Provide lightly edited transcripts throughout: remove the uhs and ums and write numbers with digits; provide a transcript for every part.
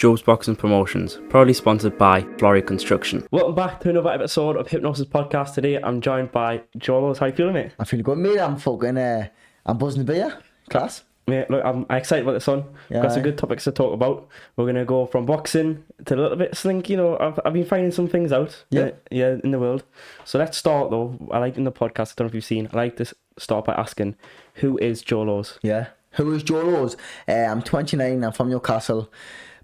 Joe's Boxing Promotions, proudly sponsored by Flory Construction. Welcome back to another episode of Hypnosis Podcast. Today I'm joined by Joe. How you feeling, mate? I'm feeling good, mate. I'm buzzing the beer. Class. Mate, look, I'm excited about this one. Yeah, Got some good topics to talk about. We're going to go from boxing to a little bit slink. You know, I've been finding some things out in the world. So let's start, though. I like in the podcast, I don't know if you've seen, I like to start by asking, who is Joe Laws? Yeah. Who is Joe Laws? I'm 29. I'm from Newcastle.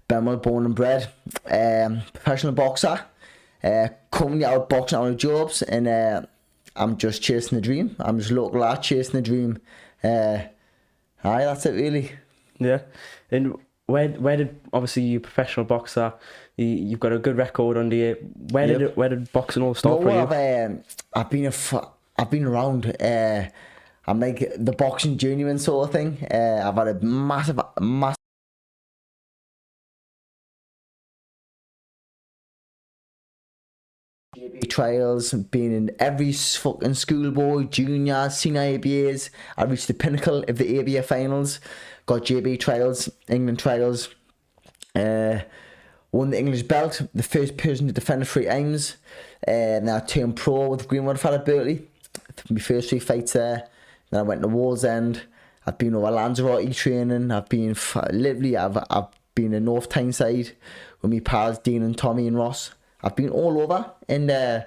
Benwell, born and bred. Professional boxer. Currently out boxing out of jobs. And I'm just chasing the dream. I'm just local lad chasing the dream. Aye, that's it really. Yeah. And where did, obviously you're a professional boxer, you've got a good record under you. Where did boxing all start for you? I've been around. I'm like the boxing journeyman sort of thing. I've had a massive trials, been in every fucking schoolboy, junior, senior ABAs. I reached the pinnacle of the ABA finals, got JB trials, England trials, won the English belt, the first person to defend it 3 times. Now I turned pro with Greenwood Fat at Berkeley, my first 3 fights there. Then I went to Wallsend. I've been over Lanzarote training. I've been I've been in North Tyneside with my pals Dean and Tommy and Ross. I've been all over, and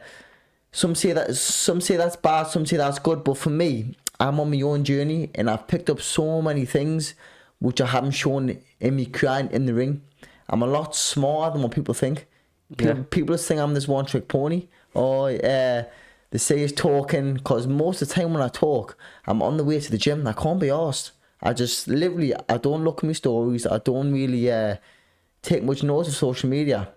some say that's bad, some say that's good, but for me, I'm on my own journey, and I've picked up so many things which I haven't shown in me crying in the ring. I'm a lot smarter than what people think. People just think I'm this one-trick pony, or they say it's talking, because most of the time when I talk, I'm on the way to the gym, I can't be arsed. I don't look at my stories, I don't really take much notice of social media.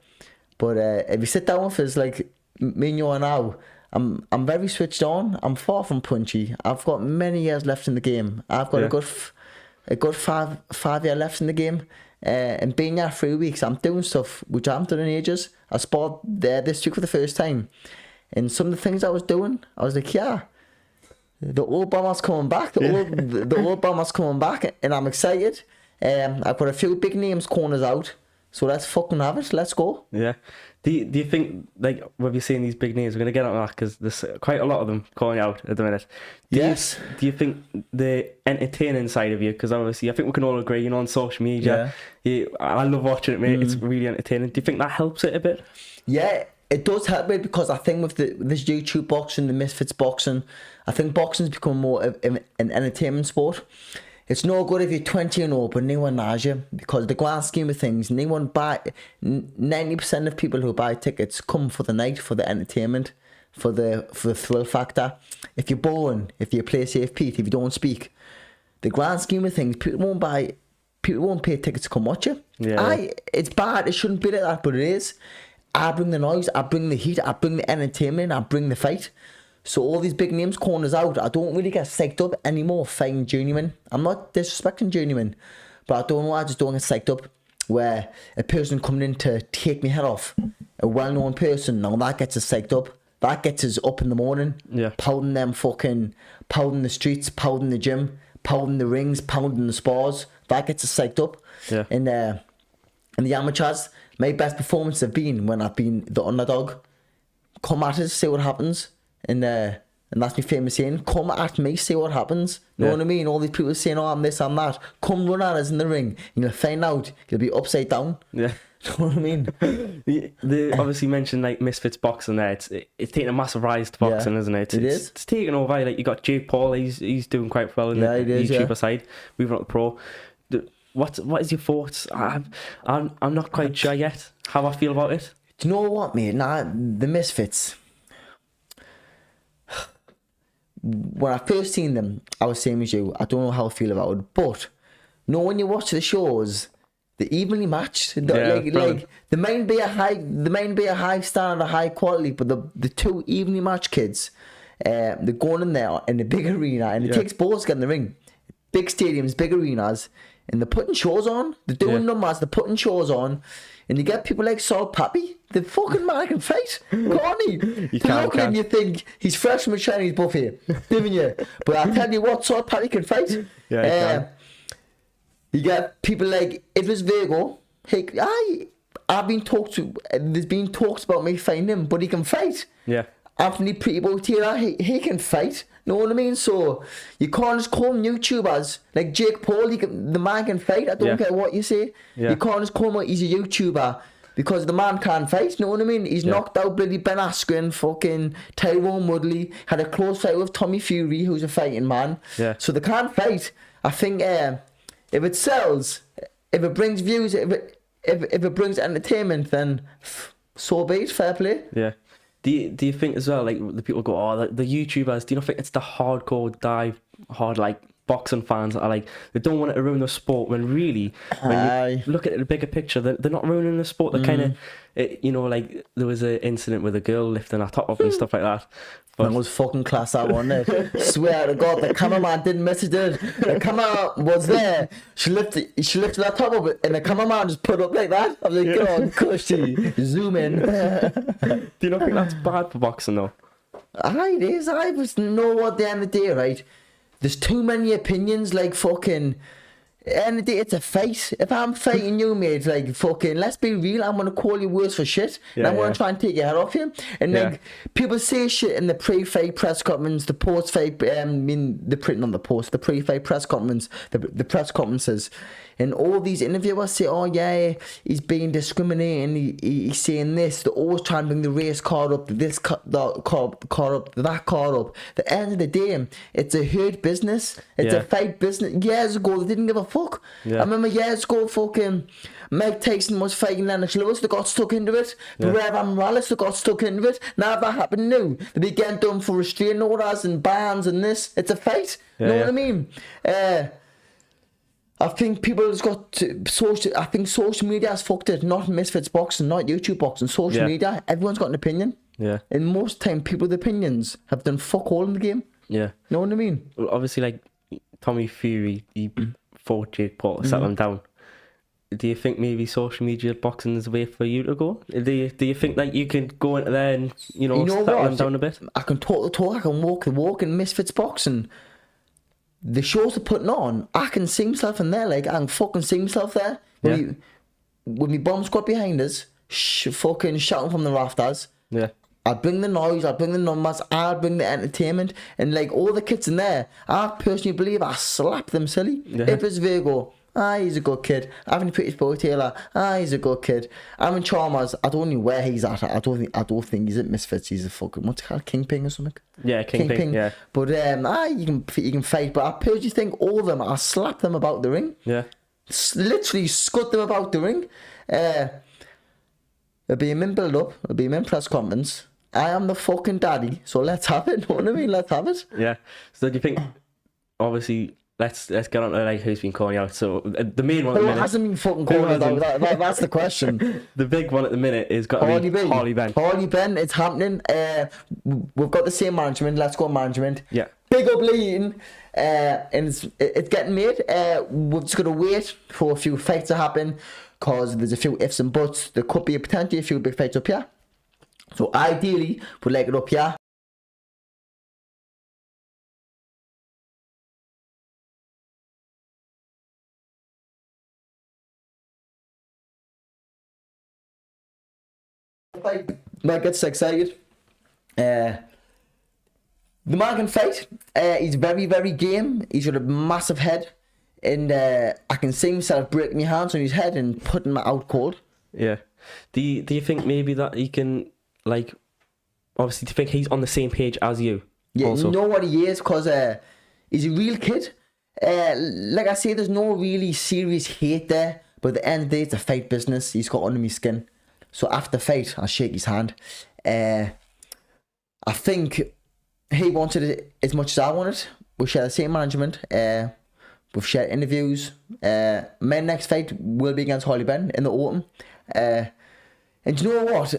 But if you sit down with us like me and you are now, I'm very switched on. I'm far from punchy. I've got many years left in the game. I've got a good five year left in the game. And being here 3 weeks, I'm doing stuff which I haven't done in ages. I sparred there this week for the first time. And some of the things I was doing, I was like, yeah, the old bomber's coming back. The old bomber's coming back, and I'm excited. I've got a few big names corners out. So let's fucking have it. Let's go. Yeah. Do you think, like, when you're seeing these big names, we're going to get on that because there's quite a lot of them calling out at the minute. Do you think the entertaining side of you, because obviously I think we can all agree, on social media, I love watching it, mate. It's really entertaining. Do you think that helps it a bit? Yeah, it does help it, because I think with this YouTube boxing, the Misfits boxing, I think boxing's become more of an entertainment sport. It's no good if you're 20 and over, but no one knows you, because the grand scheme of things, 90% of people who buy tickets come for the night, for the entertainment, for the thrill factor. If you're boring, if you play safe Pete, if you don't speak, the grand scheme of things, people won't pay tickets to come watch you. Yeah. It's bad, it shouldn't be like that, but it is. I bring the noise, I bring the heat, I bring the entertainment, I bring the fight. So all these big names corners out, I don't really get psyched up anymore fighting journeyman. I'm not disrespecting journeyman, but I just don't get psyched up where a person coming in to take my head off, a well-known person, now that gets us psyched up. That gets us up in the morning, pounding the streets, pounding the gym, pounding the rings, pounding the spars. That gets us psyched up. Yeah. And in the amateurs, my best performances have been when I've been the underdog. Come at us, see what happens. And that's my famous saying, come at me, see what happens. You know what I mean? All these people saying, oh, I'm this, I'm that. Come run at us in the ring. You'll find out you'll be upside down. Yeah. You know what I mean? They obviously mentioned like Misfits boxing there. It's taking a massive rise to boxing, isn't it? It's taking over. Like you got Jake Paul, he's doing quite well in the YouTuber side. We've not the pro. What is your thoughts? I'm not quite sure yet how I feel about it. Do you know what, mate? Nah, the Misfits. When I first seen them, I was same as you. I don't know how I feel about it, but when you watch the shows, they're evenly matched. Like the main be a high standard, a high quality, but the 2 evenly matched kids, they're going in there in a big arena, and it takes balls to get in the ring. Big stadiums, big arenas, and they're putting shows on. They're doing numbers. They're putting shows on. And you get people like Saul Pappy, the fucking man can fight, can't he? You look at him, you think he's fresh from a Chinese buffet, didn't you? But I tell you what, Saul Pappy can fight. Yeah, you get people like Idris Virgo, I've been talked to. There's been talks about me fighting him, but he can fight. Yeah. Anthony Pretty Boy Taylor, he can fight. Know what I mean? So you can't just call them YouTubers like Jake Paul. The man can fight. I don't care what you say. Yeah. You can't just call him he's a YouTuber because the man can't fight. Know what I mean? He's knocked out bloody Ben Askren, fucking Tyrone Woodley. Had a close fight with Tommy Fury, who's a fighting man. Yeah. So they can't fight. I think if it sells, if it brings views, if it brings entertainment, then so be it. Fair play. Yeah. Do you think as well, like, the people go, oh, the YouTubers, do you not think it's the hardcore hard, like, boxing fans that are like, they don't want it to ruin the sport, when really, when you look at the bigger picture, they're not ruining the sport. They're kind of, you know, like, there was an incident with a girl lifting her top up and stuff like that. But that was fucking class, that one. Swear to God, the cameraman didn't miss it. The camera was there. She lifted her top up, and the cameraman just put up like that. I was like, go on, cushy, zoom in. Do you not think that's bad for boxing, though? It is. I just know what the end of the day, right? There's too many opinions, like fucking. And it's a fight. If I'm fighting you, mate, like fucking, let's be real, I'm gonna call you worse for shit. And I'm gonna try and take your head off you. And like people say shit in the pre-fight press conference, the post-fight, the pre-fight press conference, the press conferences, and all these interviewers say, oh yeah, he's being discriminating, he's saying this. They're always trying to bring the race card up, this card up, that card up. At the end of the day, it's a hurt business. It's a fight business. Years ago, they didn't give a fuck. I remember years ago, fucking Mike Tyson was fighting Lennox Lewis. They got stuck into it. Brevin Morales, they got stuck into it. Now that happened new. They be getting done for restraining orders and bans and this. It's a fight. You know what I mean? I think people has got I think social media has fucked it. Not Misfits boxing, not YouTube boxing. Social media, everyone's got an opinion. Yeah. And most time, people with opinions have done fuck all in the game. Yeah. Know what I mean? Well, obviously, like Tommy Fury, he fought Jake Paul to settle him down. Do you think maybe social media boxing is the way for you to go? Do you think like you can go into there and settle him down a bit? I can talk the talk, I can walk the walk in Misfits boxing. The shows they're putting on, I can see myself in there. Like, I can fucking see myself there. With me bomb squad behind us, fucking shouting from the rafters. Yeah. I'll bring the noise, I'll bring the numbers, I'll bring the entertainment. And like all the kids in there, I personally believe I slap them silly. Yeah. If it's Virgo, he's a good kid. Anthony Pretty Boy Taylor, he's a good kid. Aaron Chalmers, I don't know where he's at. I don't think he's at Misfits. He's a fucking, what's it called, Kingpin or something? Yeah, Kingpin. Yeah. But you can fight. But I personally think all of them, I slap them about the ring. Yeah. Literally scut them about the ring. It'll be a min build up. It'll be a min press conference. I am the fucking daddy, so let's have it. Know what I mean? Let's have it. Yeah. So do you think? Obviously, let's get on to like who's been calling you out. So the main one. Who hasn't been fucking calling out? That's the question. The big one at the minute is got to be Harley Ben. Harley Ben, it's happening. We've got the same management. Let's go management. Yeah. Big up Lean. And it's getting made. We've just got to wait for a few fights to happen, because there's a few ifs and buts. There could be potentially a few big fights up here. So ideally, we'd like it up here. That gets excited. The man can fight. He's very, very game. He's got a massive head. And I can see myself breaking my hands on his head and putting my out cold. Yeah. Do you think maybe that he can, like, obviously, do you think he's on the same page as you? Yeah, also? You know what he is, because he's a real kid. Like I say, there's no really serious hate there, but at the end of the day, it's a fight business. He's got under my skin. So after the fight, I'll shake his hand. I think he wanted it as much as I wanted. We share the same management. We've shared interviews. My next fight will be against Harley Ben in the autumn. And you know what?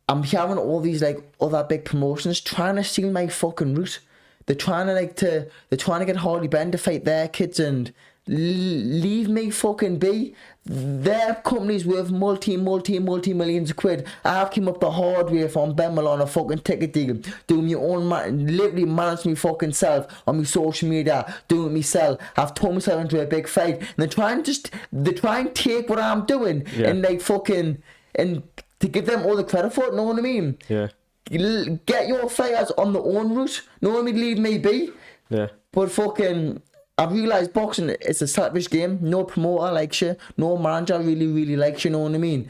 I'm hearing all these like other big promotions trying to steal my fucking route. They're trying to get Harley Ben to fight their kids, and leave me fucking be. Their company's worth multi millions of quid. I've came up the hard way from Bemel on a fucking ticket deal, doing my own literally manage me fucking self on my social media, doing it myself. I've turned myself into a big fight, and they try and take what I'm doing and like fucking and to give them all the credit for it. Know what I mean? Yeah. Get your fighters on their own route. Know what I mean? Leave me be. Yeah. But fucking, I've realised boxing is a selfish game. No promoter likes you. No manager really likes you. Know what I mean?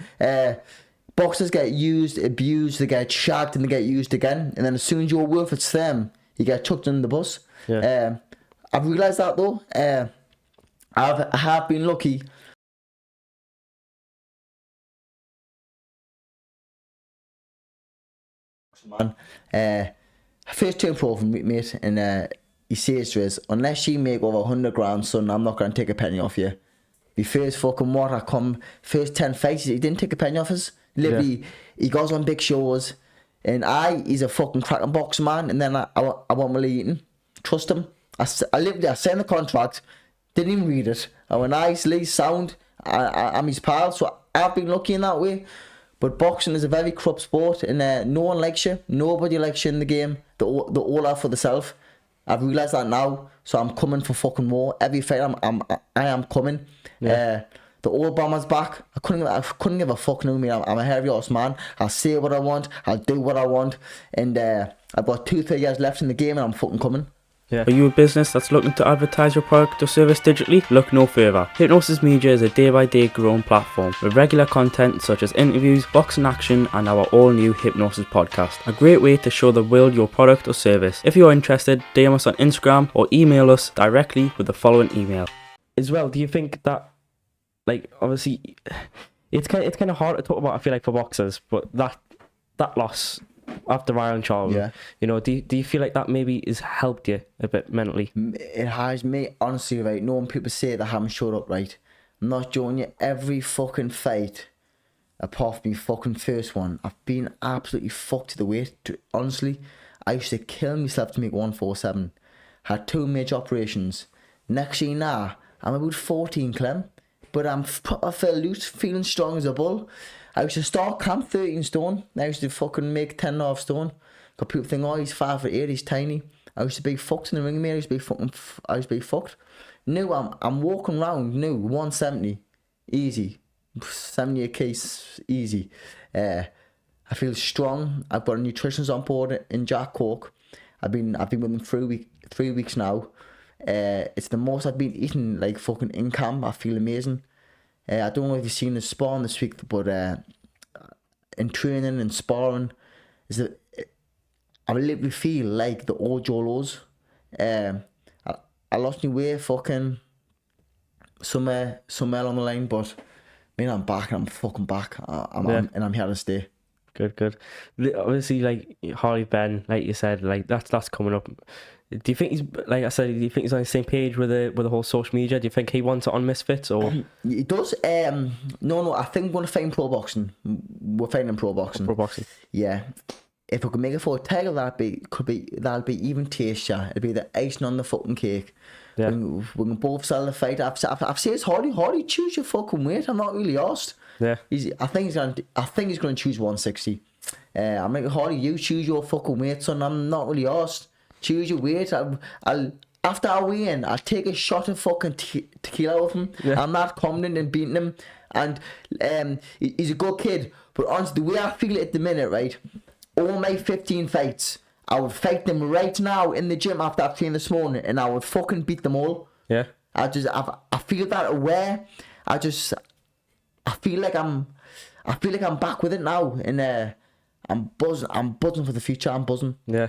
Boxers get used, abused, they get shagged, and they get used again. And then as soon as you're worth it to them, you get chucked in the bus. Yeah. I've realised that though. I have been lucky. Man, first turn pro from mate, and he says to us, unless you make over 100 grand, son, I'm not going to take a penny off you. The first fucking what I come, first 10 fights, he didn't take a penny off us. Literally, he goes on big shows, and he's a fucking cracking boxer, man, and then I want Willie Eaton. Trust him. I signed the contract, didn't even read it. I went, nicely, sound, I'm his pal, so I've been lucky in that way. But boxing is a very corrupt sport, and no one likes you. Nobody likes you in the game. They're all out for themselves. I've realised that now, so I'm coming for fucking more. Every fight I am coming. The old bomber's back. I couldn't give a fuck. No, me. I'm a heavy horse man. I'll say what I want. I'll do what I want. And I've got 2-3 years left in the game, and I'm fucking coming. Yeah. Are you a business that's looking to advertise your product or service digitally? Look no further. Hypnosis Media is a day-by-day growing platform with regular content such as interviews, boxing action, and our all-new Hypnosis podcast. A great way to show the world your product or service. If you are interested, DM us on Instagram or email us directly with the following email. As well, do you think that, like, obviously, it's kind of hard to talk about, I feel like, for boxers, but that loss after Ryan Charles, you know, do you feel like that maybe has helped you a bit mentally? It has, mate. Honestly, right, knowing people say they haven't showed up, right, I'm not joking you, every fucking fight apart from my fucking first one, I've been absolutely fucked to the weight. Honestly, I used to kill myself to make 147. Had 2 major operations. Next year now, I'm about 14 Clem, but I feel loose, feeling strong as a bull. I used to start camp 13 stone. I used to fucking make 10.5 stone. Because people think, oh, he's 5'8", he's tiny. I used to be fucked in the ring, mate. I used to be fucked. Now I'm walking around now 170, easy. 78 case, easy. I feel strong. I've got a nutritionist on board in Jack Cork. I've been with him 3 weeks now. It's the most I've been eating like fucking in camp. I feel amazing. I don't know if you've seen the sparring this week, but in training and sparring, I literally feel like the old Jolos. I lost my way fucking somewhere along the line, but I mean, I'm back. I'm fucking back. And I'm here to stay. Good. Obviously, like Harley Ben, like you said, like that's coming up. Do you think he's, like I said, do you think he's on the same page with the whole social media? Do you think he wants it on Misfits or? He does. No. I think we're gonna find pro boxing. We're finding pro boxing. Pro boxing. Yeah. If we could make it for a title, that'd be even tastier. It'd be the icing on the fucking cake. Yeah. We can both sell the fight. I've said it's Hardy, choose your fucking weight. I'm not really asked. Yeah. I think he's gonna choose 160. I'm like, Hardy, you choose your fucking weight, son. I'm not really asked. Choose your weight. I'll after I win, I'll take a shot of fucking tequila off him. Yeah. I'm not confident in beating him, and he's a good kid. But honestly, the way I feel it at the minute, right? All my 15 fights, I would fight them right now in the gym after I've trained this morning, and I would fucking beat them all. Yeah. I feel that aware. I feel like I'm back with it now, and I'm buzzing for the future. I'm buzzing. Yeah.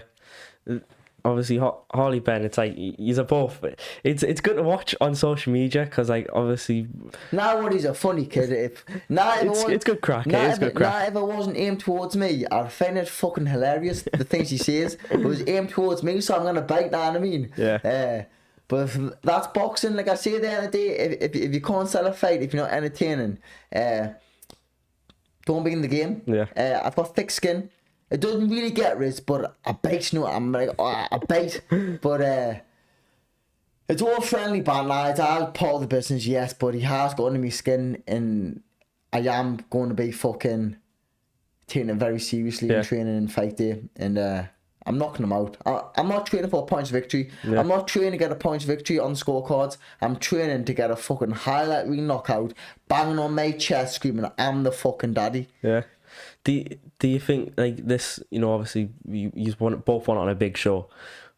Obviously, Harley Ben, it's like he's a both. It's good to watch on social media because, like, obviously. Now, he's a funny kid. It's good crack. If it wasn't aimed towards me, I'd find it fucking hilarious. The things he says, it was aimed towards me, so I'm gonna bite. Know what I mean? Yeah. But if that's boxing, like I say at the end of the day, if you can't sell a fight, if you're not entertaining, don't be in the game. Yeah. I've got thick skin. It doesn't really get rich, but I bite. I'm like, I bite. But It's all friendly banter. It's all part of the business, yes, but he has got under my skin, and I am going to be fucking taking it very seriously in training and fight day, and I'm knocking him out. I'm not training for a points victory. Yeah. I'm not training to get a points victory on the scorecards. I'm training to get a fucking highlight reel knockout, banging on my chest, screaming, I'm the fucking daddy. Yeah. Do you think, like, this, you know, obviously you both want on a big show,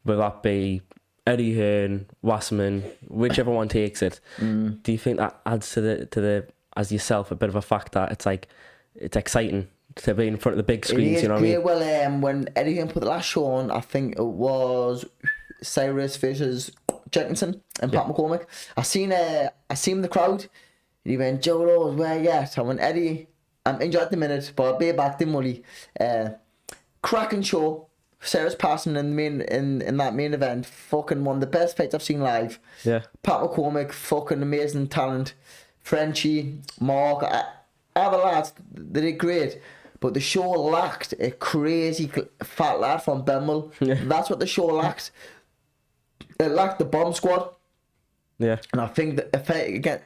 will that be Eddie Hearn, Wasserman, whichever one takes it? Do you think that adds to the as yourself a bit of a fact that it's like, it's exciting to be in front of the big screens, you know what I mean? Well, when Eddie Hearn put the last show on, I think it was Cyrus versus Jenkinson and Pat McCormick. I seen the crowd, and he went, Joe Rose, where yet? I went, Eddie, I'm injured at the minute, but I'll be back to Mully. Cracking show. Sarah's passing in that main event, fucking one of the best fights I've seen live. Yeah. Pat McCormick, fucking amazing talent. Frenchie, Mark, other lads, they did great. But the show lacked a crazy fat lad from Bemel. Yeah. That's what the show lacked. It lacked the bomb squad. Yeah. And I think that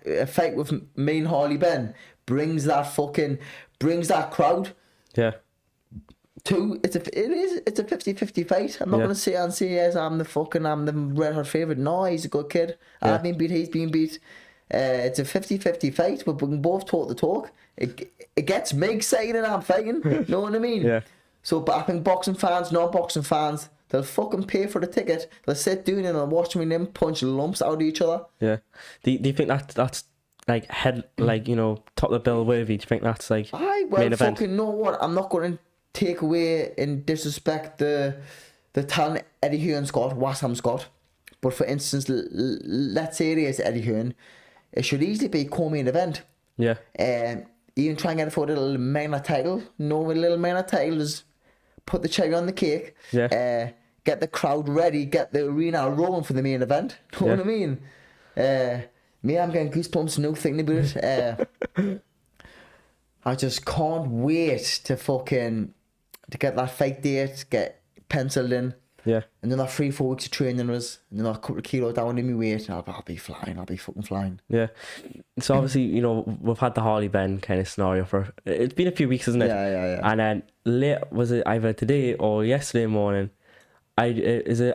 a fight with me and Harley Ben brings that crowd. Yeah. It's a 50-50 fight. I'm not gonna say yes, I'm the red hot favourite. No, he's a good kid. I've been beat, he's been beat. It's a 50-50 fight, but we can both talk the talk. It gets me excited and I'm fighting. Know what I mean? Yeah. So, but I think boxing fans, non-boxing fans, they'll fucking pay for the ticket. They'll sit down and they'll watch me them punch lumps out of each other. Yeah. Do you think that's like like, you know, top of the bill worthy? Do you think that's like main event? Fucking know what? I'm not going to take away and disrespect the talent Eddie Hearn's got, Wassam's got. But for instance, let's say it is Eddie Hearn, it should easily be co-main event. Yeah. Even try and get it for a little minor title. No, a little minor title is put the cherry on the cake. Yeah. Get the crowd ready, get the arena rolling for the main event. Know what I mean? Me, I'm getting goosebumps now thinking about it. I just can't wait to get that fight date, get penciled in. Yeah. And then that 3-4 weeks of training was, and then a couple of kilos down in my weight, I'll be flying. I'll be fucking flying. Yeah. So obviously, you know, we've had the Harley Ben kind of scenario it's been a few weeks, isn't it? Yeah. And then was it either today or yesterday morning? Idris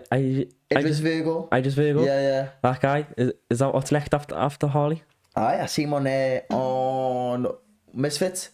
Virgo. Idris Virgo? Yeah. That guy? Is that what's next after Harley? I see him on Misfits.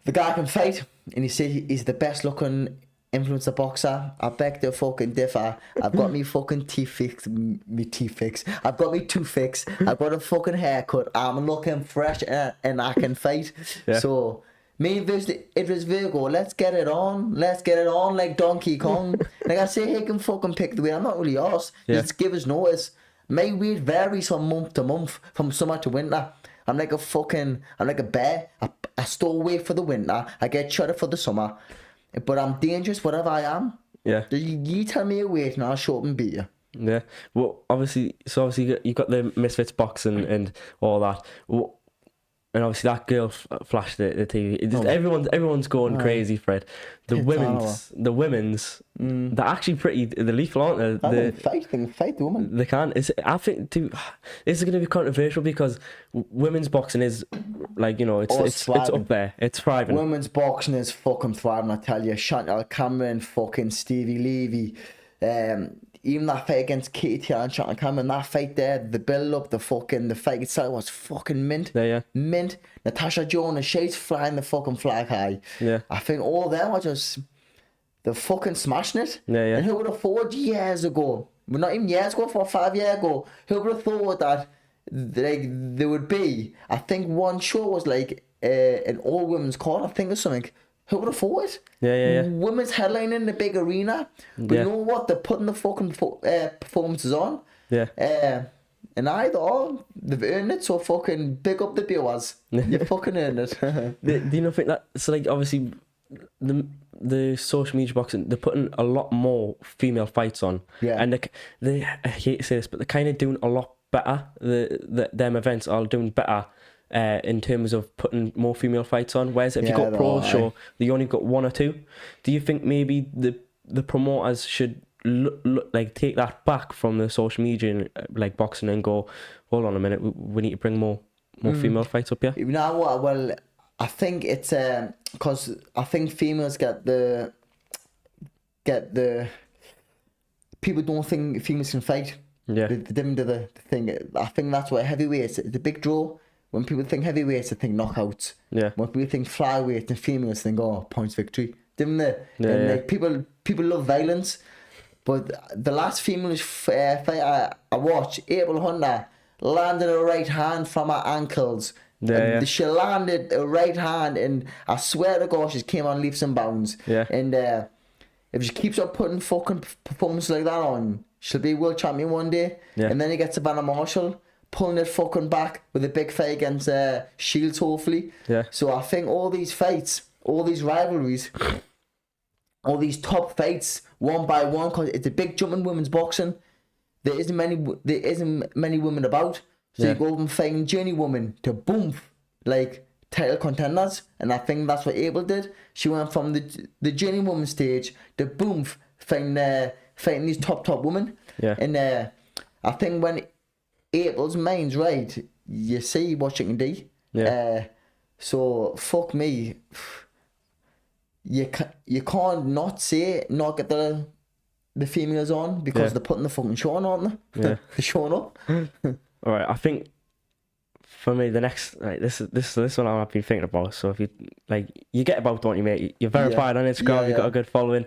The guy can fight, and he said he's the best looking influencer boxer. I beg to fucking differ. I've got me fucking teeth fixed. I've got me tooth fixed. I've got a fucking haircut. I'm looking fresh and I can fight. Yeah. So me versus Idris Virgo, let's get it on like Donkey Kong. Like I say, he can fucking pick the weight. I'm not really arsed. Just give us notice. My weight varies from month to month, from summer to winter. I'm like a bear. I store weight for the winter. I get shredded for the summer. But I'm dangerous whatever I am. Yeah. You tell me a weight and I'll show up and beat you. Yeah. Well, obviously you got the Misfits boxing and all that. And obviously that girl flashed the TV. Everyone's going crazy for it. The women's, they're actually pretty. They're lethal, aren't they? They can fight the woman. They can. I think this is going to be controversial because women's boxing is like, you know, it's up there. It's thriving. Women's boxing is fucking thriving. I tell you, Chantal Cameron, fucking Stevie Levy, even that fight against Katie and Chantal Cameron, that fight there, the build up, the fight itself was fucking mint. Yeah. Mint. Natasha Jonas, she's flying the fucking flag high. Yeah. I think all of them were just, they're fucking smashing it. Yeah. And who would have thought years ago, well, not even years ago, 4 or 5 years ago, who would have thought that there would be, I think one show was like an all women's card, I think, or something. Who would have thought it? Yeah. Women's headlining in the big arena. But you know what? They're putting the fucking performances on. Yeah. And they've earned it, so fucking big up the viewers. You fucking earned it. Do you not think that, so like obviously the social media boxing, they're putting a lot more female fights on. Yeah. And they I hate to say this, but they're kind of doing a lot better. Them events are doing better. In terms of putting more female fights on, whereas if you got pro show, you only got 1 or 2. Do you think maybe the promoters should like take that back from the social media and like boxing and go, hold on a minute, we need to bring more female fights up here? You know what? Well, I think it's because I think females get the people don't think females can fight. Yeah. They didn't do the thing. I think that's why heavyweights, the big draw. When people think heavyweights, they think knockouts. Yeah. When people think flyweight and females think, oh, points victory. Didn't they? Yeah, and yeah. like people love violence. But the last female fight I watched, April Hunter, landed a right hand from her ankles. Yeah. She landed a right hand, and I swear to God, she came on leaps and bounds. Yeah. And if she keeps up putting fucking performances like that on, she'll be world champion one day. Yeah. And then he gets Savannah Marshall, pulling it fucking back with a big fight against Shields, hopefully. Yeah. So I think all these fights, all these rivalries, all these top fights, one by one, because it's a big jump in women's boxing. There isn't many women about. So you go from fighting Jenny woman to boom, like title contenders. And I think that's what Abel did. She went from the Jenny woman stage to boom, fighting these top women. Yeah. And I think when Abel's mind's right, you see what you can do. Yeah. So fuck me. You can't not get the females on because they're putting the fucking show on, aren't they? Yeah. They're showing up. All right, I think for me the next this one I've been thinking about. So if you get about, don't you, mate? You're verified on Instagram. You've got a good following.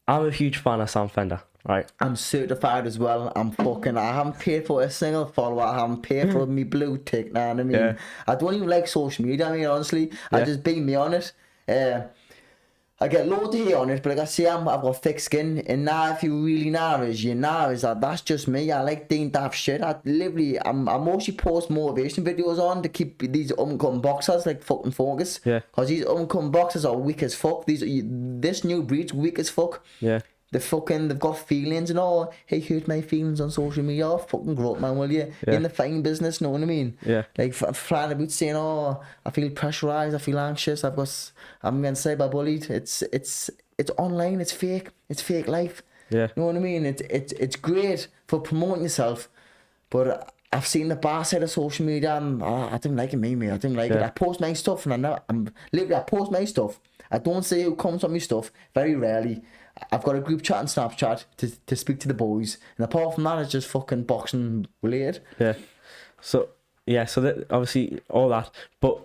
I'm a huge fan of Sam Fender. Right. I'm certified as well. I haven't paid for a single follower. I haven't paid for me blue tick. Know what I mean? I don't even like social media. I mean, honestly, I just beat me on it. I get loads of hair on it, but like I say, I've got thick skin. And now, if you really know that's just me. I like doing daft shit. I mostly post motivation videos on to keep these upcoming boxers like fucking focus. Yeah. Because these upcoming boxers are weak as fuck. This new breed's weak as fuck. Yeah. They've got feelings and all. Hey, hurt my feelings on social media. Oh, fucking grow up, man, will you? You're in the fighting business, know what I mean? Yeah. Like flying about saying, oh, I feel pressurized, I feel anxious, I'm getting cyberbullied. It's online, it's fake life. Yeah. You know what I mean? It's great for promoting yourself, but I've seen the bad side of social media and I don't like it, mate. I don't like it. I post my stuff and I post my stuff. I don't say who comes on my stuff, very rarely. I've got a group chat on Snapchat to speak to the boys, and apart from that, it's just fucking boxing related. Yeah. So that, obviously all that, but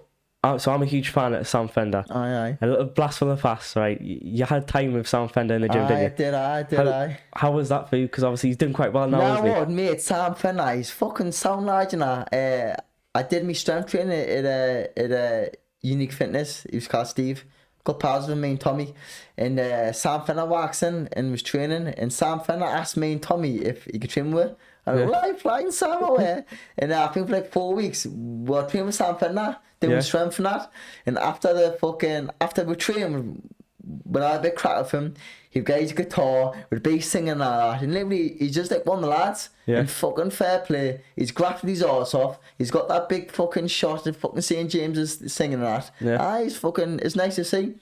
so I'm a huge fan of Sam Fender. Aye. A little blast from the past, right? You had time with Sam Fender in the gym, didn't you? I did. How was that for you? Because obviously he's doing quite well now, isn't he? What, mate? Sam Fender, he's fucking sound large, you know. I did my strength training at Unique Fitness. He was called Steve. Got pals with me and Tommy, and Sam Fenner walks in and was training, and Sam Fenner asked me and Tommy if he could train with. I went, well, I'm flying Sam away. And I think for like 4 weeks, we were training with Sam Fenner, doing strength and that. And after we trained, when I had a big crack with him, he'd get his guitar, would be singing and all that. And literally, he's just like one of the lads. Yeah. And fucking fair play. He's grafted his arse off. He's got that big fucking shot of fucking St. James's singing and that. Yeah. It's nice to see.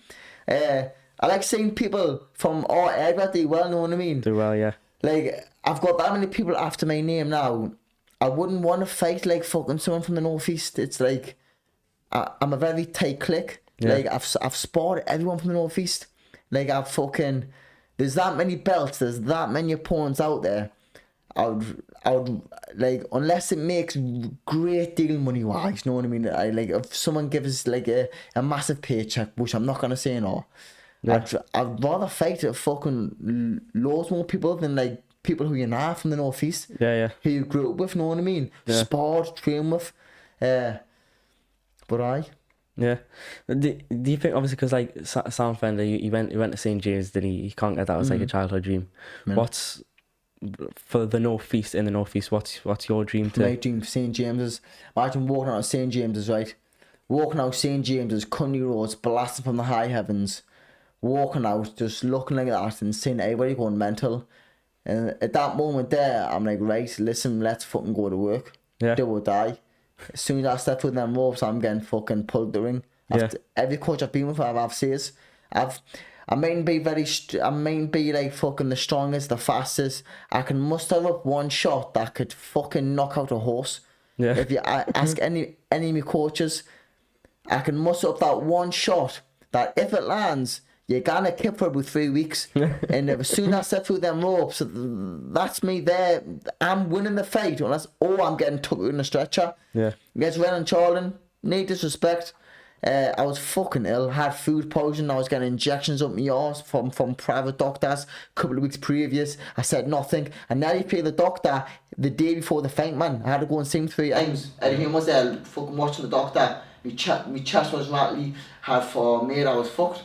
I like seeing people from our area do well, know what I mean? Do well, yeah. Like, I've got that many people after my name now. I wouldn't want to fight like fucking someone from the northeast. It's like, I'm a very tight clique. Yeah. Like, I've sparred everyone from the northeast. Like, there's that many belts, there's that many opponents out there. I would like, unless it makes great deal money wise, you know what I mean? If someone gives like a massive paycheck, which I'm not gonna say no, I'd rather fight at fucking loads more people than like people who you know from the northeast. Yeah. Who you grew up with, you know what I mean? Yeah. Sparred, trained with. But yeah. Do you think, obviously, because like Sam Fender, he went to St. James, didn't he? He conquered that. It was like a childhood dream. Yeah. What's for the northeast? In the northeast, what's your dream to? My dream, St. James's. Imagine walking out of St. James's, right? Walking out St. James's, country roads, blasting from the high heavens. Walking out, just looking like that and seeing everybody going mental. And at that moment there, I'm like, right, listen, let's fucking go to work. Yeah. Do or die. As soon as I step foot in them ropes, I'm getting fucking pulled the ring. Every coach I've been with, I've says, I've I mightn't be like fucking the strongest, the fastest. I can muster up one shot that could fucking knock out a horse. Yeah. If you ask any of my coaches, I can muster up that one shot that if it lands, you're gonna keep for about 3 weeks. And as soon as I step through them ropes, that's me there. I'm winning the fight unless I'm getting took out in a stretcher. Yeah. Against Ren and Charlton, no disrespect. I was fucking ill, had food poisoning, I was getting injections up my arse from private doctors a couple of weeks previous. I said nothing. I nearly paid the doctor the day before the fight, man. I had to go and see him 3 times. And he was there fucking watching the doctor. My chest was rattly, had for me, I was fucked.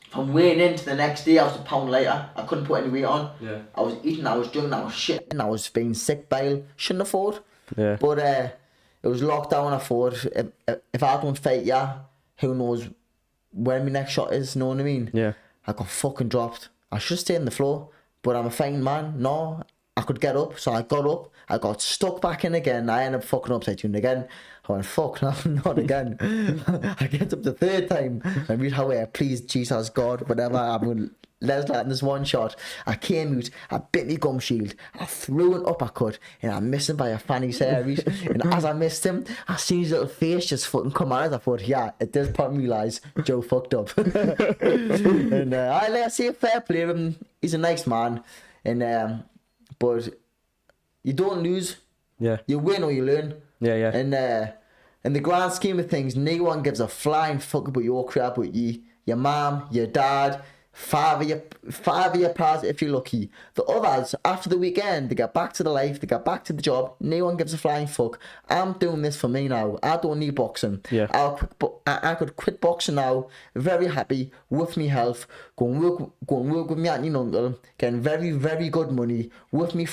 From weighing in to the next day, I was a pound lighter. I couldn't put any weight on. Yeah. I was eating, I was drinking, I was shitting, I was being sick bile. Shouldn't have fought. Yeah. But it was lockdown. I thought if I don't fight, who knows when my next shot is, know what I mean? Yeah. I got fucking dropped. I should stay on the floor, but I'm a fighting man. No, I could get up, so I got up. I got stuck back in again. I ended up fucking upside down again. I went, fuck, no, not again. I get up the 3rd time. I read how please, Jesus, God, whatever. I'm going to let's let in this one shot. I came out, I bit my gum shield, I threw an uppercut, and I missed him by a fanny's hair. And as I missed him, I seen his little face just fucking come out. I thought, at this point, I realised Joe fucked up. And I say fair play to him. He's a nice man. And but you don't lose. Yeah. You win or you learn. Yeah, yeah. And in the grand scheme of things, no one gives a flying fuck about your crap, about you, your mum, your dad, 5 of your pals if you're lucky. The others, after the weekend, they get back to the life, they get back to the job. No one gives a flying fuck. I'm doing this for me now. I don't need boxing. Yeah. I could quit boxing now, very happy with me health, go and work with me auntie and uncle, getting very, very good money with me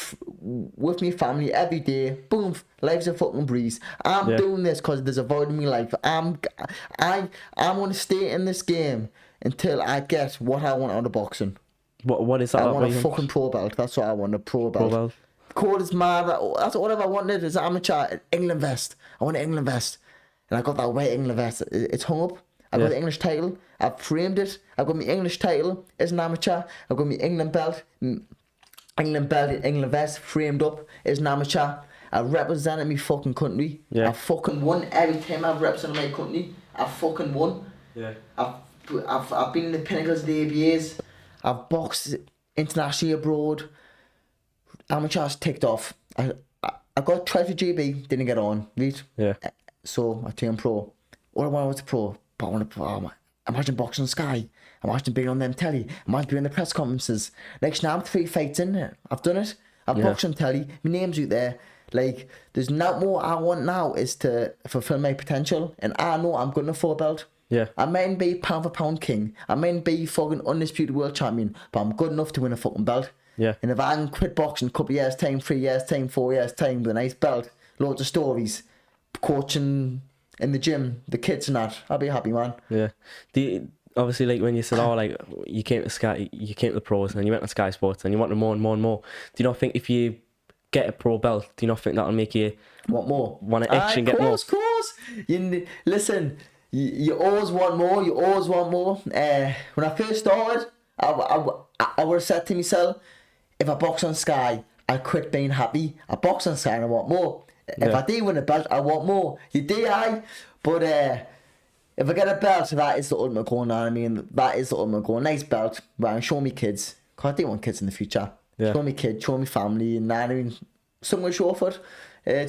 family every day. Boom, life's a fucking breeze. I'm doing this because there's a void in my life. I'm going to stay in this game until I get what I want out of boxing. What is that? I want a fucking pro belt. That's what I want, a pro belt. Pro belt. Code is mad. That's what I wanted as an amateur. England vest. I want an England vest. And I got that white England vest. It's hung up. I got the English title. I've framed it. I got my English title as an amateur. I got my England belt. England vest framed up as an amateur. I represented my fucking country. I fucking won every time I've represented my country. I fucking won. Yeah. I've been in the pinnacles of the ABAs. I've boxed internationally abroad. Amateurs ticked off. I got tried for GB, didn't get on, right? Yeah. So I turned pro. All I wanted was a pro, but I wanted to imagine boxing on Sky. Imagine being on them telly. Imagine being in the press conferences. Next now I'm 3 fights in. I've done it. I've boxed on telly. My name's out there. Like, there's not more I want now is to fulfill my potential, and I know I'm good enough for a belt. Yeah. I mightn't be pound for pound king. I mightn't be fucking undisputed world champion, but I'm good enough to win a fucking belt. Yeah. And if I can quit boxing a couple of years time, 3 years time, 4 years time with a nice belt, loads of stories, coaching in the gym, the kids and that, I'll be a happy man. Yeah. Obviously, like when you said, like you came to Sky, you came to the pros, and you went to Sky Sports, and you wanted more and more and more. Do you not think if you get a pro belt, do you not think that'll make you want more? Want to itch and get more? Of course. Listen. You always want more. You always want more. When I first started, I would have said to myself, if I box on Sky, I quit being happy. I box on Sky and I want more. If I do win a belt, I want more. You do, but if I get a belt, that is the ultimate goal. Now I mean, that is the ultimate goal. Nice belt, but I'm showing me kids. Cause I do want kids in the future. Yeah. Show me kids, show me family, and I mean, something to show for it.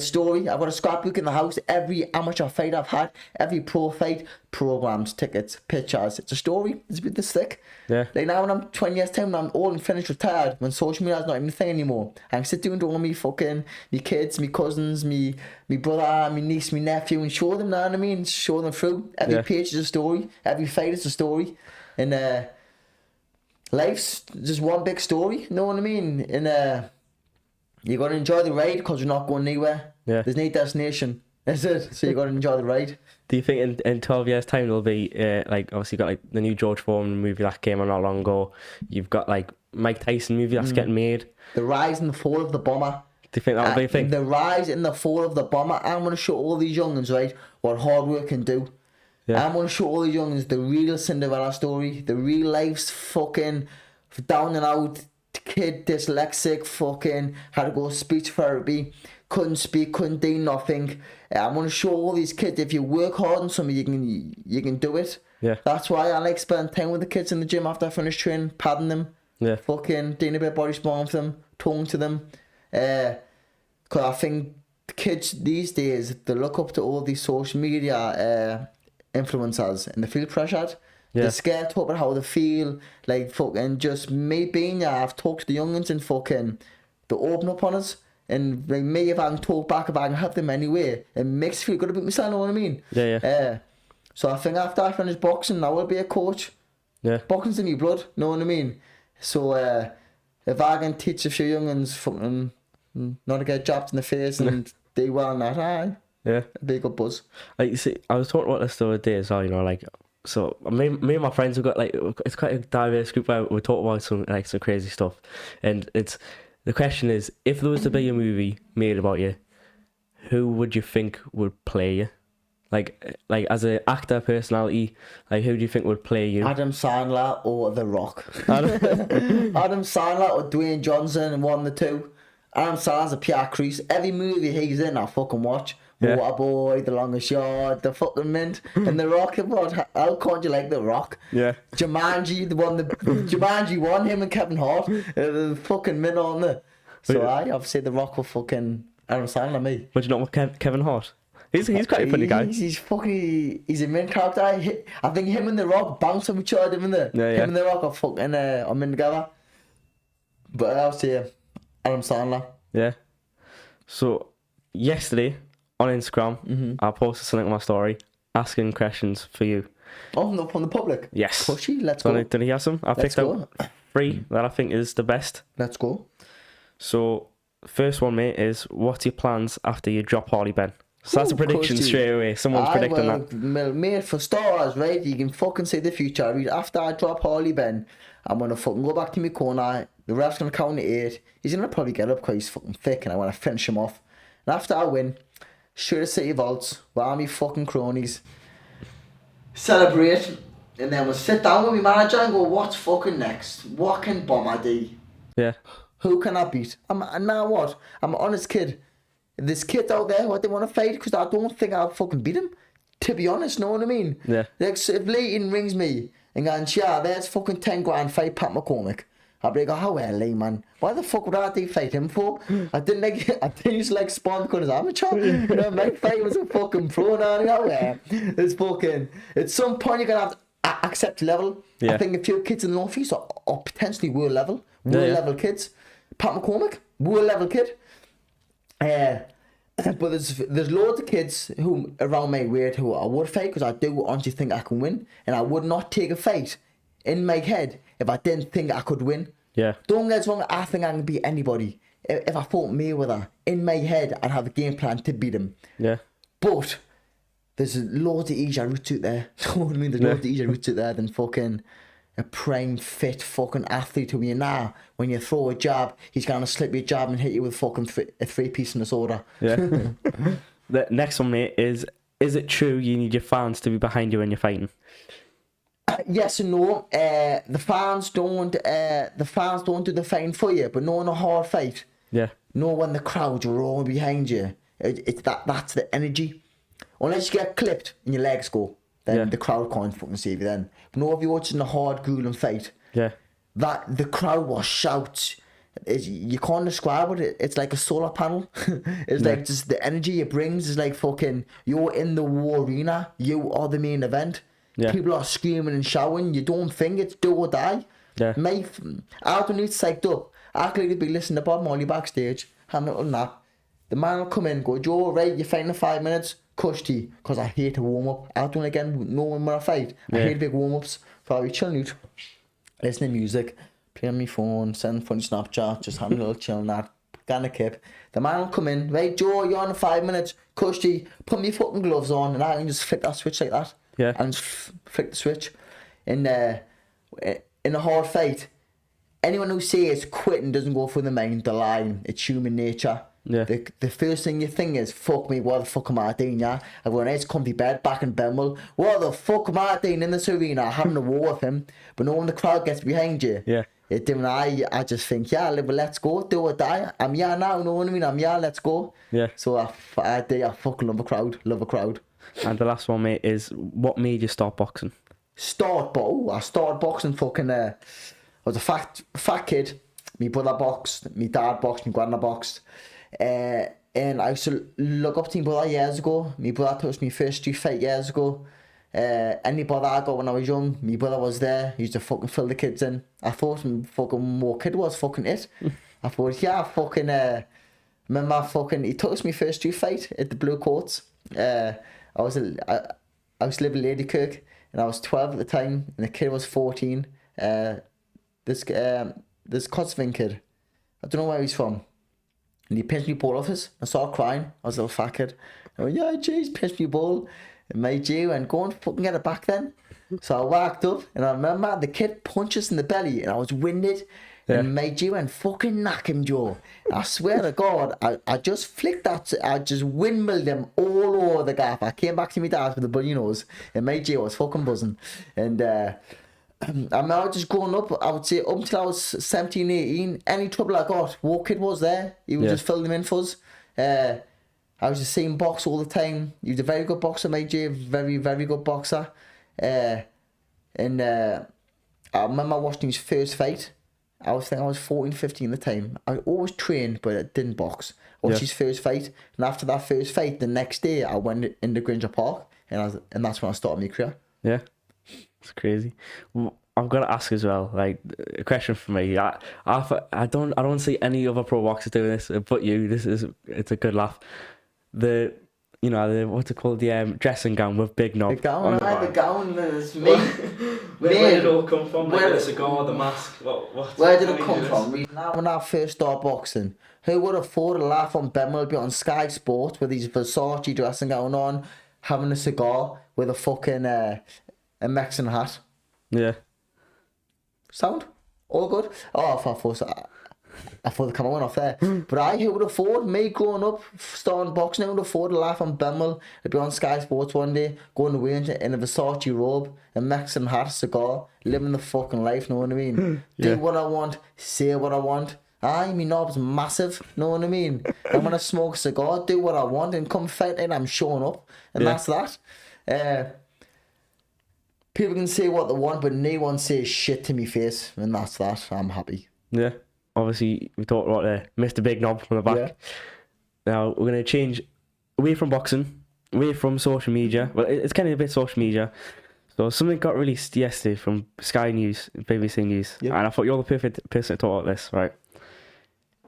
Story. I've got a scrapbook in the house. Every amateur fight I've had, every pro fight, programs, tickets, pictures. It's a story. It's a bit this thick. Yeah. Like now when I'm 20 years time, when I'm old and finished retired, when social media's not even a thing anymore, I can sit down to all me fucking, me kids, me cousins, me brother, me niece, me nephew, and show them, know what I mean? Show them through. Every page is a story. Every fight is a story. And life's just one big story. You know what I mean? And you got to enjoy the ride because you're not going anywhere. Yeah. There's no destination. That's it. So you got to enjoy the ride. Do you think in 12 years' time there'll be, like, obviously you've got like the new George Foreman movie that came on not long ago. You've got like Mike Tyson movie that's getting made. The rise and the fall of the bomber. Do you think that'll be a thing? The rise and the fall of the bomber. I'm going to show all these young'uns, right, what hard work can do. Yeah. I'm going to show all the youngins the real Cinderella story, the real life's fucking down and out kid, dyslexic, fucking had to go speech therapy, couldn't speak, couldn't do nothing. I'm going to show all these kids, if you work hard on something, you can do it. Yeah. That's why I like spending time with the kids in the gym after I finish training, padding them, fucking doing a bit of body sport with them, talking to them. Because I think the kids these days, they look up to all these social media influencers and they feel pressured. Yeah. They're scared to talk about how they feel. Like, fucking, just me being there, I've talked to the youngins and fucking, they open up on us. And like me, if I can talk back, if I can help them anyway, it makes me feel good about myself, you know what I mean? Yeah. So I think after I finish boxing, I will be a coach. Yeah. Boxing's in your blood, you know what I mean? So if I can teach a few youngins fucking not to get jabbed in the face and do well in that, it'd be a good buzz. Like, you see, I was talking about this the other day as well, you know, like, so me and my friends have got, like, it's quite a diverse group where we talk about some crazy stuff. And the question is, if there was to be a movie made about you, who would you think would play you? Like as an actor, personality, like, who do you think would play you? Adam Sandler or The Rock. Adam Sandler or Dwayne Johnson, and one of the two. Adam Sandler's a pure crease. Every movie he's in, I fucking watch. Yeah. Waterboy, The Longest Yard, The fucking Mint, and The Rock. How can't you like The Rock? Yeah. Jumanji, Jumanji won, him and Kevin Hart. The fucking Mint on there. So I've said The Rock will fucking Adam Sandler, me. But you know what, Kevin Hart? He's quite a funny guy. He's a main character. I think him and The Rock bounce on each other, didn't they? Yeah. Him and The Rock are fucking I'm in together. But I'll say Adam Sandler. Yeah. So yesterday on Instagram, I posted something on my story asking questions for you. Oh, from the public? Yes. Pushy, let's go. Did he have some? I picked out 3 that I think is the best. Let's go. So, first one, mate, is what's your plans after you drop Harley Ben? So that's a prediction straight away. Someone's predicting that. Mate, for starters, right, you can fucking see the future. After I drop Harley Ben, I'm going to fucking go back to my corner. The ref's going to count to 8. He's going to probably get up because he's fucking thick and I want to finish him off. And after I win, shoot the city vaults with all my fucking cronies, celebrate, and then we'll sit down with my manager and go, what's fucking next? What can Bomber do? Yeah. Who can I beat? Now what? I'm an honest kid. If there's kids out there what they want to fight, because I don't think I'll fucking beat him. To be honest, know what I mean? Yeah. Like, so if Leighton rings me and goes, yeah, there's fucking 10 grand fight Pat McCormick, I'll be like, oh, well, Lee, man, why the fuck would I do fight him for? I didn't used to like Spawn because I'm amateur. You know, my fight was a fucking pro now. It's fucking, at some point you're going to have to accept level. Yeah. I think a few kids in the North East are potentially world level level kids. Pat McCormick, world level kid. But there's loads of kids who around my weight who I would fight because I do honestly think I can win, and I would not take a fight in my head if I didn't think I could win. Yeah. Don't get us wrong, I think I can beat anybody. If I fought Mayweather, in my head I'd have a game plan to beat him. Yeah. But there's loads of easier routes out there. You know what I mean? There's loads of easier routes out there than fucking a prime fit fucking athlete who you know when you throw a jab, he's gonna slip your jab and hit you with fucking a 3-piece in the soda. Yeah. The next one, mate, is it true you need your fans to be behind you when you're fighting? Yes and no. The fans don't do the fighting for you, but no in a hard fight. Yeah. No, when the crowd's roaring behind you, that's the energy. Unless you get clipped and your legs go, then the crowd can't fucking save you then. But no, if you're watching a hard grueling fight, that the crowd will shout. You can't describe it. It's like a solar panel. It's like just the energy it brings is like fucking, you're in the war arena, you are the main event. Yeah. People are screaming and shouting. You don't think it's do or die. Yeah. Mate, I don't need psyched up. I could be listening to Bob Marley backstage, having a little nap. The man will come in, go, Joe, right, you're fighting in 5 minutes, cush tea, because I hate to warm up. I don't again know when I fight. I hate big warm ups. So I'll be chilling out, listening to music, playing on my phone, sending funny Snapchat, just having a little chill and that, getting a kip. The man will come in, right, Joe, you're on in 5 minutes, cush tea, put me fucking gloves on, and I can just flick that switch like that. Yeah. And just flick the switch. In a hard fight, anyone who says quitting doesn't go for the mind, the line. It's human nature. Yeah. The first thing you think is, fuck me, what the fuck am I doing, yeah? I've got a nice comfy bed back in Benwell. What the fuck am I doing in this arena having a war with him? But no, when the crowd gets behind you, Yeah. I just think, yeah, let's go, do or die. I'm here now, you know what I mean? I'm here, let's go. Yeah. So I fucking love a crowd. And the last one, mate, is what made you start boxing? I started boxing fucking, I was a fat kid. My brother boxed, my dad boxed, my grandma boxed. And I used to look up to my brother years ago. My brother touched me first street fight years ago. Any brother I got when I was young, my brother was there. He used to fucking fill the kids in. I thought fucking more kid was fucking it. I thought, yeah, fucking, remember fucking, he touched me first street fight at the Blue Courts. I was living in Lady Kirk, and I was 12 at the time, and the kid was 14. This Kotsvin kid, I don't know where he's from. And he pinched me ball off us. I started crying. I was a little fat kid. I went, yeah, jeez, pinched me ball. And my G went, go and fucking get it back then. So I walked up, and I remember the kid punched us in the belly, and I was winded. Yeah. And my G went, fucking knock him, Joe. I swear to God, I just flicked that, I just windmilled him all over the gaff. I came back to my dad with a bloody nose, and my G was fucking buzzing. And I was just growing up, I would say up until I was 17, 18, any trouble I got, War Kid was there. He would just fill them in for us. I was just seeing box all the time. He was a very good boxer, mate, Jay. Very, very good boxer. I remember watching his first fight. I was 14, 15 at the time. I always trained, but I didn't box. Watched his first fight. And after that first fight, the next day, I went into Granger Park. And that's when I started my career. Yeah. It's crazy. I've got to ask as well, like, a question for me. I don't see any other pro boxers doing this, but you. It's a good laugh. The what's it called? The dressing gown with big knob. The gown is me. Where did it all come from? Like the cigar, the mask. Where did it come from? Now, when I first started boxing, who would have thought a laugh on Benwell be on Sky Sports with his Versace dressing gown on, having a cigar with a fucking a Mexican hat? Yeah. Sound? All good? Oh, I thought the camera went off there. But who would have thought, me growing up, starting boxing, who would have thought to laugh on Benwell, I'd be on Sky Sports one day, going away in a Versace robe, a Mexican hat, cigar, living the fucking life, know what I mean? Do what I want, say what I want. My knob's massive, know what I mean? I'm gonna smoke a cigar, do what I want, and come fight and I'm showing up. And that's that. People can say what they want, but no one says shit to me face, and that's that. I'm happy. Yeah. Obviously, we talked about Mr. Big Knob from the back. Yeah. Now, we're going to change away from boxing, away from social media. Well, it's kind of a bit social media. So, something got released yesterday from Sky News, BBC News. Yep. And I thought you're the perfect person to talk about this, right?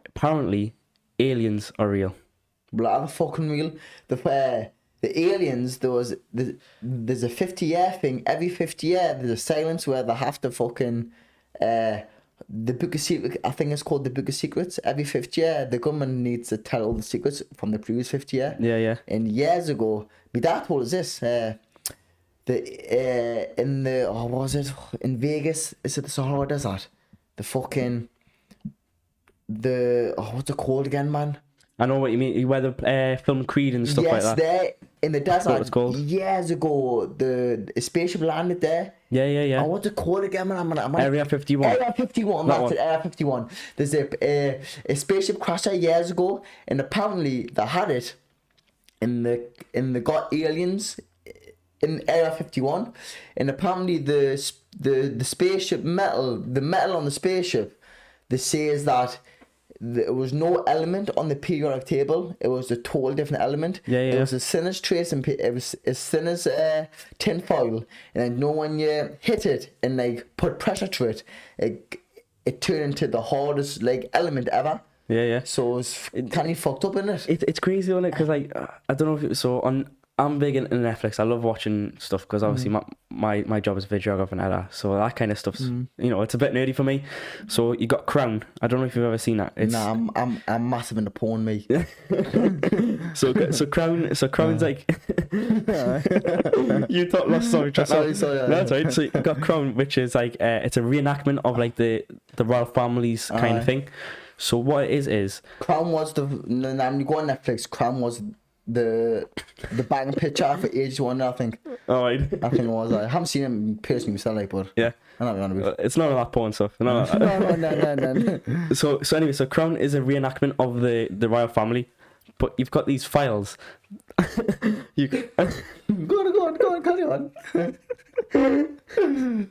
Apparently, aliens are real. Well, are they fucking real? The aliens, there's a 50-year thing. Every 50 years, there's a silence where they have to fucking... the Book of Secrets, I think it's called the Book of Secrets. Every 50 year, the government needs to tell all the secrets from the previous 50 year. Yeah. And years ago, my dad told us this. In Vegas, is it the Sahara Desert? What's it called again, man? I know what you mean. Where the film Creed and stuff like that. Yes, there in the desert. What it's called. Years ago, the spaceship landed there. Yeah. Oh, what's it called again, man? Area 51. Area 51. That's it. Area 51. There's a spaceship crashed there years ago, and apparently they had it, and they got aliens in Area 51, and apparently the spaceship metal, the metal on the spaceship, they says that there was no element on the periodic table. It was a total different element. Yeah. It was as thin as trace, and it was as thin as tin foil. And I know when you hit it and like put pressure to it, it turned into the hardest like element ever. Yeah. So it's kind of fucked up, isn't it? It's crazy, isn't it? Because like I don't know if so on. I'm big into Netflix. I love watching stuff because obviously my job is videographer and editor, so that kind of stuff's it's a bit nerdy for me. So you got Crown. I don't know if you've ever seen that. Nah, I'm massive into porn, me. so Crown's like you thought last sorry. That's right. So you got Crown, which is like it's a reenactment of like the royal families kind of thing. So what it is Crown was when you go on Netflix, Crown was the banging picture for age one, I think. All right. I think it was. I haven't seen him personally myself, like, but yeah, I know what you're on about. It's none of that porn stuff. No. So anyway, so Crown is a reenactment of the royal family, but you've got these files. Go on, carry on.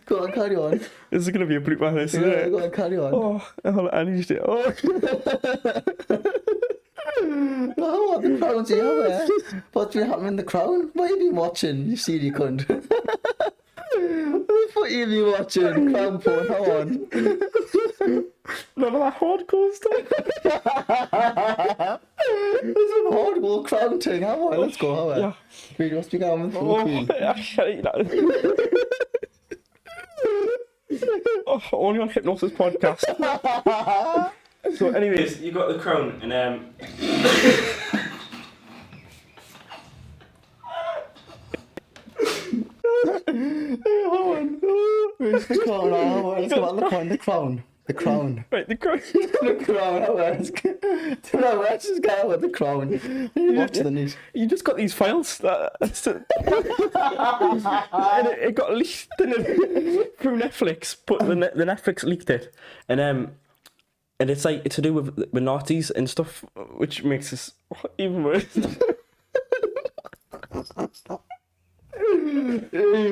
Go on, carry on. This is gonna be a blooper. This, isn't it? Go on, carry on. Oh, I need to. Oh. Oh, the Crown's here. What's been happening in the Crown? What have you been watching? You see, you cunt. What have you been watching? Crown porn, come on. None of that hardcore stuff. There's some hardcore Crown thing. Come on, let's go. How on. Yeah. Really, what's been going on? Only on Hypnosis podcast. So anyways, you got the Crown and Hold on. Where's the Crown? Let's go on the Crown. The Crown. Right, the Crown. The Crown. Let's just go with the Crown. What's the news? You just got these files that and it got leaked through Netflix. But the Netflix leaked it, and it's like it's to do with Nazis and stuff, which makes this even worse.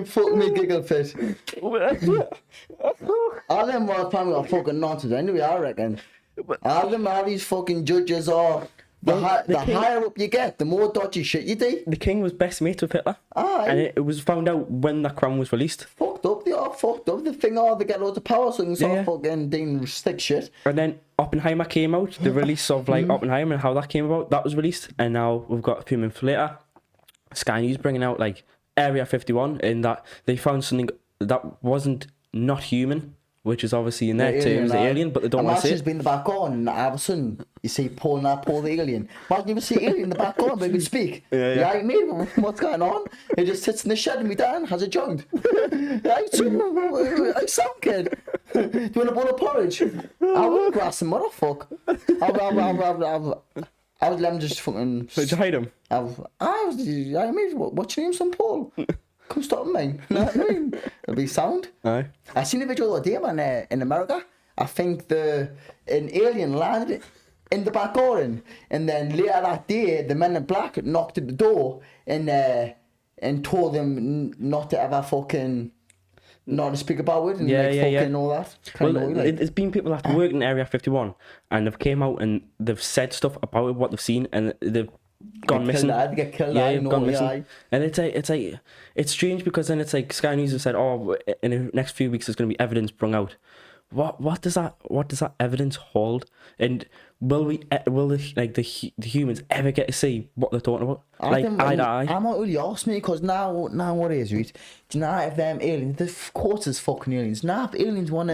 Fuck me, giggle fit. All them royal family are fucking nonsense anyway, I reckon. All these fucking judges are. The higher up you get, the more dodgy shit you do. The king was best mates with Hitler. Aye. And it was found out when that Crown was released. Fucked up, they are fucked up. The thing they get loads of power, so they can start fucking doing stick shit. And then Oppenheimer came out, the release of like Oppenheimer and how that came about, that was released. And now we've got a few months later, Sky News bringing out like Area 51, in that they found something that wasn't not human, which is obviously in their terms the alien, but they don't want to say it. Imagine been in the back on, and all of a sudden you see Paul the alien. Imagine you see alien in the back on, but he can speak. Yeah, I mean, what's going on? He just sits in the shed and we down, has a joint. I sound kid. Do you want a bowl of porridge? I wouldn't grass him, what the fuck? I would let him just fucking. Did you hide him? I mean, what's your name, son Paul? Come stop me. You know what I mean? It'll be sound. Aye. I seen a video the other day, man, in America. I think an alien landed in the back garden, and then later that day, the men in black knocked at the door and told them not to ever fucking. Not to speak about it and all that. There's been people that work in Area 51 and they've came out and they've said stuff about what they've seen and they've gone missing. They get killed. Gone missing. And it's strange because then it's like Sky News have said, in the next few weeks there's going to be evidence brought out. What does that evidence hold? And will the humans ever get to see what they're talking about? Eye to eye. I'm not really asked me because now what it is, right? Do you know if them aliens? Of course, it's fucking aliens. Now, if aliens want to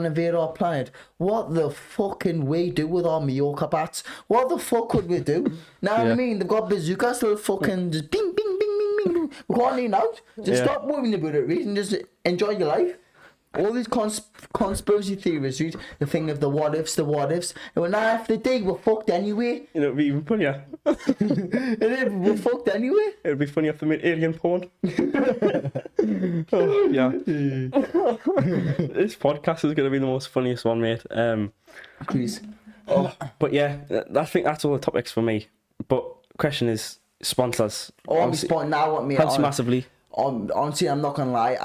invade, our planet, what the fucking we do with our Mallorca bats? What the fuck could we do? Know what I mean? They've got bazookas, they'll fucking just bing, bing, bing, bing, bing. We can't lean out. Just stop worrying about it, right? And just enjoy your life. All these conspiracy theories, right? The thing of the what ifs. And when if they dig, we're fucked anyway. You know, it'd be even funnier. We're fucked anyway. It'd be funny if they made alien porn. Oh, yeah. This podcast is going to be the most funniest one, mate. Please. But yeah, I think that's all the topics for me. But question is sponsors. I'm sponsoring now. What me? Helps massively. Honestly, I'm not gonna lie.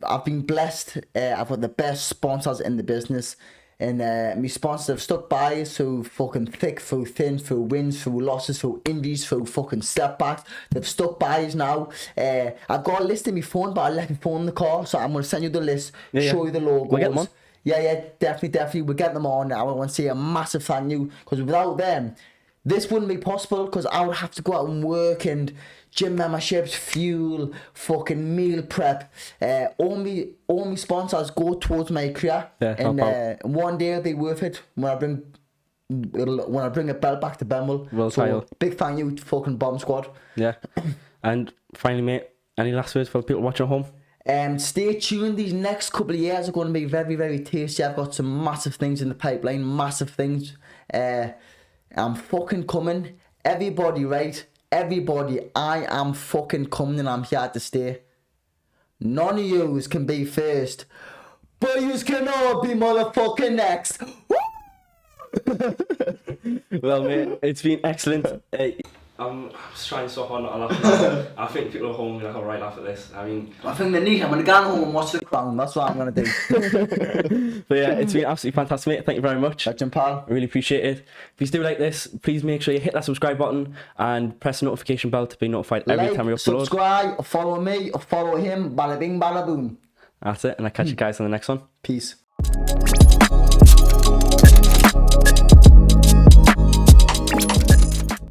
I've been blessed. I've got the best sponsors in the business, and my sponsors have stuck by through fucking thick, through thin, through wins, through losses, through injuries, through fucking setbacks. They've stuck by us now. I've got a list in my phone, but I left my phone in the car, so I'm gonna send you the list, show you the logos. We'll get them on. Yeah, definitely. We'll get them on. I want to say a massive thank you, because without them, this wouldn't be possible, because I would have to go out and work and gym memberships, fuel, fucking meal prep. All my sponsors go towards my career, and one day it'll be worth it when I bring a belt back to Benwell. So big thank you to fucking Bomb Squad. Yeah. And finally, mate, any last words for the people watching at home? Stay tuned. These next couple of years are going to be very, very tasty. I've got some massive things in the pipeline. Massive things. I'm fucking coming. Everybody, right? Everybody, I am fucking coming and I'm here to stay. None of yous can be first, but yous can all be motherfucking next. Well, mate, it's been excellent. I'm just trying so hard not to laugh. I think people at home are going to have a right laugh at this. I think they need. I'm going to go home and watch The Crown. That's what I'm going to do. But yeah, it's been absolutely fantastic, mate. Thank you very much. Legend, pal. I really appreciate it. If you do like this, please make sure you hit that subscribe button and press the notification bell to be notified every time we upload. Subscribe, or follow me, or follow him. Bada bing, bada boom. That's it, and I'll catch you guys on the next one. Peace.